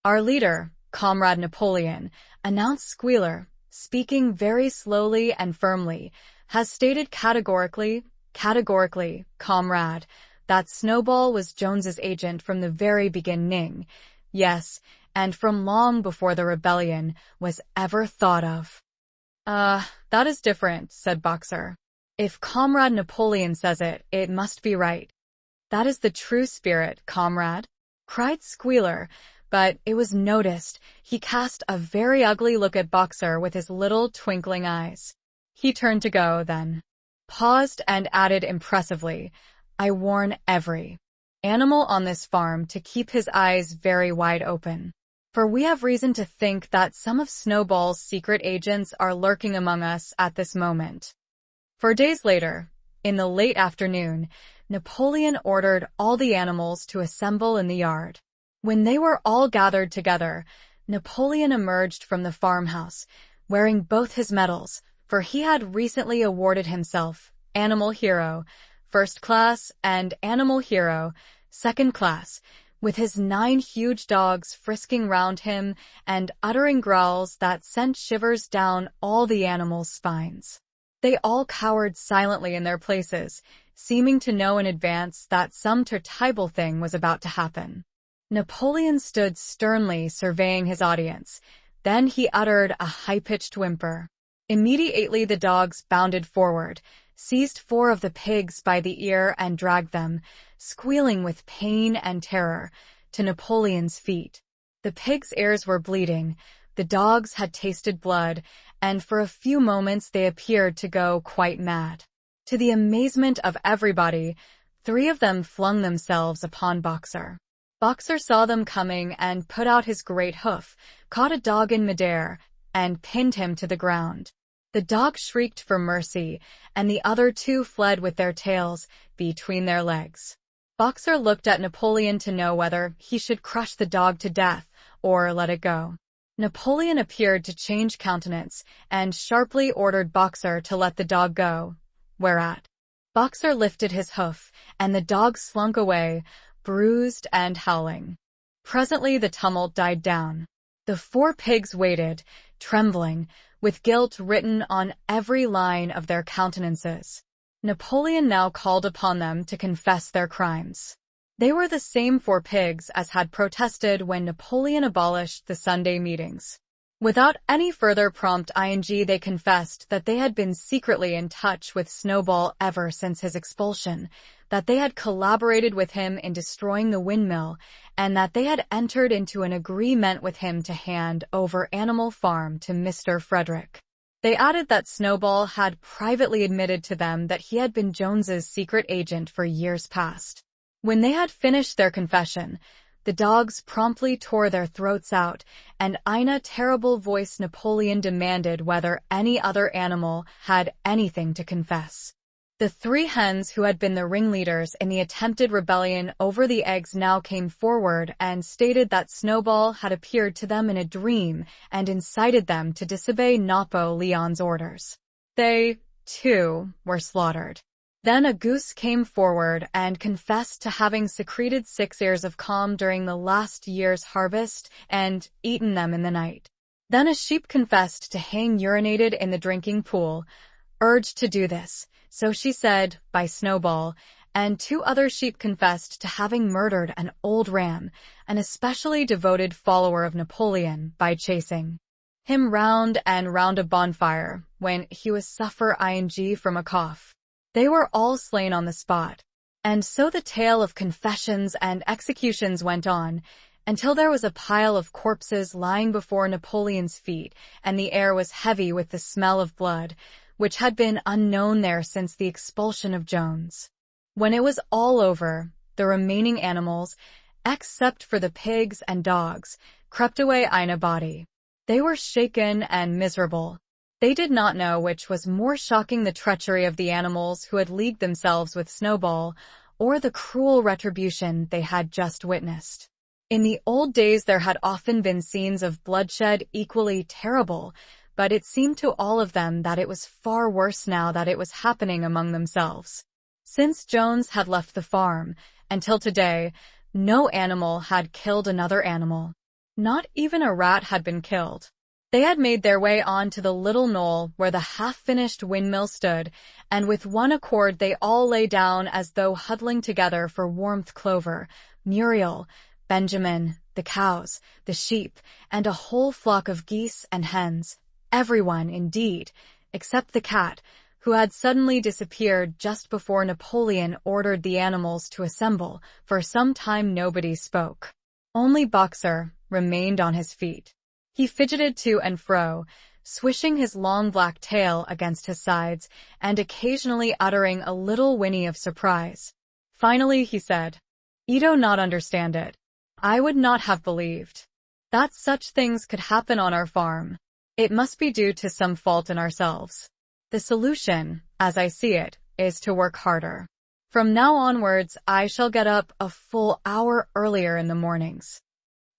Our leader, Comrade Napoleon, announced Squealer, speaking very slowly and firmly, has stated categorically, comrade, that Snowball was Jones's agent from the very beginning. Yes, and from long before the rebellion was ever thought of. That is different, said Boxer. If Comrade Napoleon says it, it must be right. That is the true spirit, comrade, cried Squealer, but it was noticed he cast a very ugly look at Boxer with his little twinkling eyes. He turned to go, then paused and added impressively, I warn every animal on this farm to keep his eyes very wide open, for we have reason to think that some of Snowball's secret agents are lurking among us at this moment. 4 days later, in the late afternoon, Napoleon ordered all the animals to assemble in the yard. When they were all gathered together, Napoleon emerged from the farmhouse, wearing both his medals, for he had recently awarded himself Animal Hero, First Class, and Animal Hero, Second Class, with his 9 huge dogs frisking round him and uttering growls that sent shivers down all the animals' spines. They all cowered silently in their places, seeming to know in advance that some terrible thing was about to happen. Napoleon stood sternly surveying his audience. Then he uttered a high-pitched whimper. Immediately the dogs bounded forward, seized 4 of the pigs by the ear and dragged them, squealing with pain and terror, to Napoleon's feet. The pigs' ears were bleeding, the dogs had tasted blood, and for a few moments they appeared to go quite mad. To the amazement of everybody, 3 of them flung themselves upon Boxer. Boxer saw them coming and put out his great hoof, caught a dog in midair, and pinned him to the ground. The dog shrieked for mercy, and the other 2 fled with their tails between their legs. Boxer looked at Napoleon to know whether he should crush the dog to death or let it go. Napoleon appeared to change countenance and sharply ordered Boxer to let the dog go, whereat Boxer lifted his hoof, and the dog slunk away, bruised and howling. Presently the tumult died down. The 4 pigs waited, trembling, with guilt written on every line of their countenances. Napoleon now called upon them to confess their crimes. They were the same 4 pigs as had protested when Napoleon abolished the Sunday meetings. Without any further prompt they confessed that they had been secretly in touch with Snowball ever since his expulsion, that they had collaborated with him in destroying the windmill, and that they had entered into an agreement with him to hand over Animal Farm to Mr. Frederick. They added that Snowball had privately admitted to them that he had been Jones's secret agent for years past. When they had finished their confession, the dogs promptly tore their throats out, and in a terrible voice Napoleon demanded whether any other animal had anything to confess. The 3 hens who had been the ringleaders in the attempted rebellion over the eggs now came forward and stated that Snowball had appeared to them in a dream and incited them to disobey Napoleon's orders. They, too, were slaughtered. Then a goose came forward and confessed to having secreted 6 ears of calm during the last year's harvest and eaten them in the night. Then a sheep confessed to having urinated in the drinking pool, urged to do this, so she said, by Snowball, and 2 other sheep confessed to having murdered an old ram, an especially devoted follower of Napoleon, by chasing him round and round a bonfire when he was suffering from a cough. They were all slain on the spot. And so the tale of confessions and executions went on, until there was a pile of corpses lying before Napoleon's feet, and the air was heavy with the smell of blood, which had been unknown there since the expulsion of Jones. When it was all over, the remaining animals, except for the pigs and dogs, crept away in a body. They were shaken and miserable. They did not know which was more shocking, the treachery of the animals who had leagued themselves with Snowball, or the cruel retribution they had just witnessed. In the old days there had often been scenes of bloodshed equally terrible, but it seemed to all of them that it was far worse now that it was happening among themselves. Since Jones had left the farm, until today, no animal had killed another animal. Not even a rat had been killed. They had made their way onto the little knoll where the half-finished windmill stood, and with one accord they all lay down as though huddling together for warmth. Clover, Muriel, Benjamin, the cows, the sheep, and a whole flock of geese and hens. Everyone, indeed, except the cat, who had suddenly disappeared just before Napoleon ordered the animals to assemble. For some time nobody spoke. Only Boxer remained on his feet. He fidgeted to and fro, swishing his long black tail against his sides and occasionally uttering a little whinny of surprise. Finally he said, "Ito not understand it. I would not have believed that such things could happen on our farm. It must be due to some fault in ourselves. The solution, as I see it, is to work harder. From now onwards I shall get up a full hour earlier in the mornings."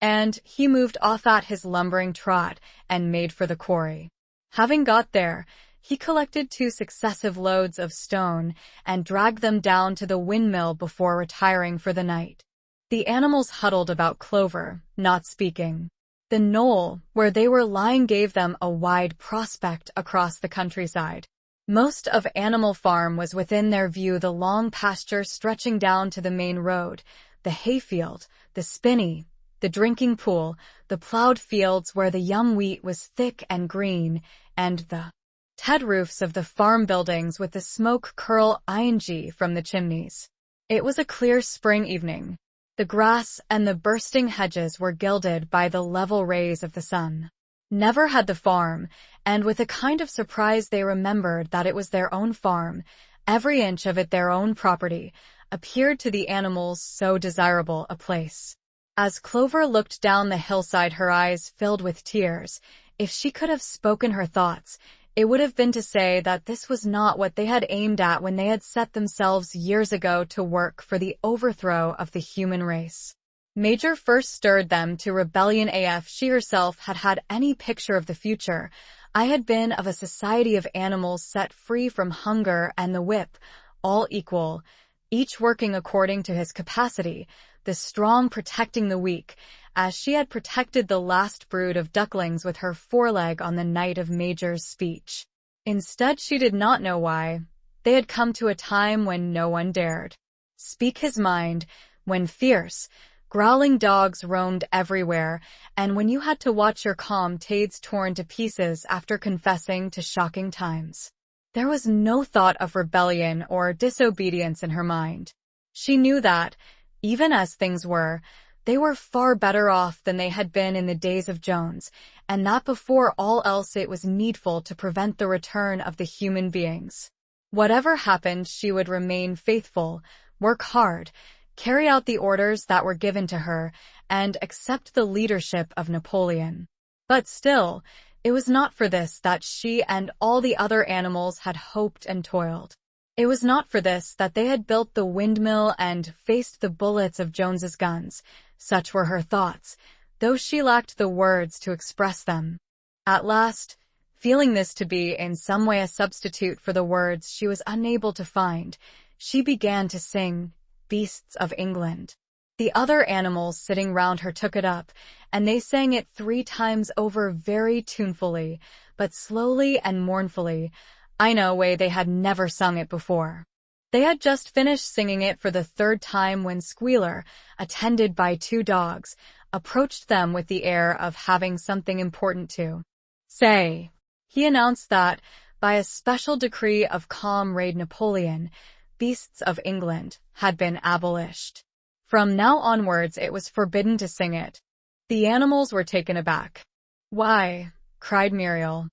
And he moved off at his lumbering trot and made for the quarry. Having got there, he collected 2 successive loads of stone and dragged them down to the windmill before retiring for the night. The animals huddled about Clover, not speaking. The knoll where they were lying gave them a wide prospect across the countryside. Most of Animal Farm was within their view: the long pasture stretching down to the main road, the hayfield, the spinney, the drinking pool, the plowed fields where the young wheat was thick and green, and the ted roofs of the farm buildings with the smoke curling from the chimneys. It was a clear spring evening. The grass and the bursting hedges were gilded by the level rays of the sun. Never had the farm, and with a kind of surprise they remembered that it was their own farm, every inch of it their own property, appeared to the animals so desirable a place. As Clover looked down the hillside, her eyes filled with tears. If she could have spoken her thoughts, it would have been to say that this was not what they had aimed at when they had set themselves years ago to work for the overthrow of the human race. Major first stirred them to rebellion. If she herself had had any picture of the future, I had been of a society of animals set free from hunger and the whip, all equal, each working according to his capacity, the strong protecting the weak, as she had protected the last brood of ducklings with her foreleg on the night of Major's speech. Instead, she did not know why. They had come to a time when no one dared speak his mind, when fierce, growling dogs roamed everywhere, and when you had to watch your comrades torn to pieces after confessing to shocking times. There was no thought of rebellion or disobedience in her mind. She knew that, even as things were, they were far better off than they had been in the days of Jones, and that before all else it was needful to prevent the return of the human beings. Whatever happened, she would remain faithful, work hard, carry out the orders that were given to her, and accept the leadership of Napoleon. But still, it was not for this that she and all the other animals had hoped and toiled. It was not for this that they had built the windmill and faced the bullets of Jones's guns. Such were her thoughts, though she lacked the words to express them. At last, feeling this to be in some way a substitute for the words she was unable to find, she began to sing, "Beasts of England." The other animals sitting round her took it up, and they sang it 3 times over very tunefully, but slowly and mournfully, in a way they had never sung it before. They had just finished singing it for the 3rd time when Squealer, attended by 2 dogs, approached them with the air of having something important to say. He announced that, by a special decree of Comrade Napoleon, Beasts of England had been abolished. From now onwards it was forbidden to sing it. The animals were taken aback. "Why," cried Muriel.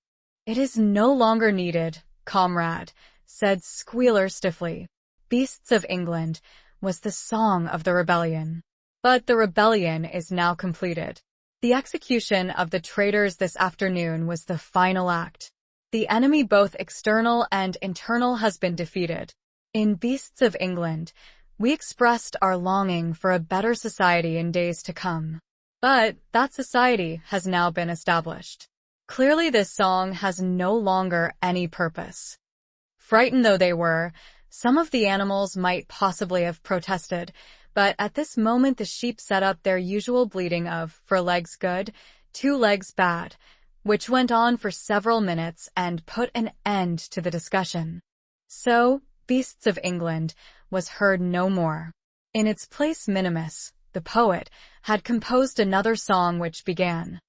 "It is no longer needed, comrade," said Squealer stiffly. "Beasts of England" was the song of the rebellion. But the rebellion is now completed. The execution of the traitors this afternoon was the final act. The enemy, both external and internal, has been defeated. In Beasts of England, we expressed our longing for a better society in days to come. But that society has now been established. Clearly this song has no longer any purpose. Frightened though they were, some of the animals might possibly have protested, But at this moment the sheep set up their usual bleating of, "For legs good, 2 legs bad," which went on for several minutes and put an end to the discussion. So, Beasts of England was heard no more. In its place Minimus, the poet, had composed another song which began,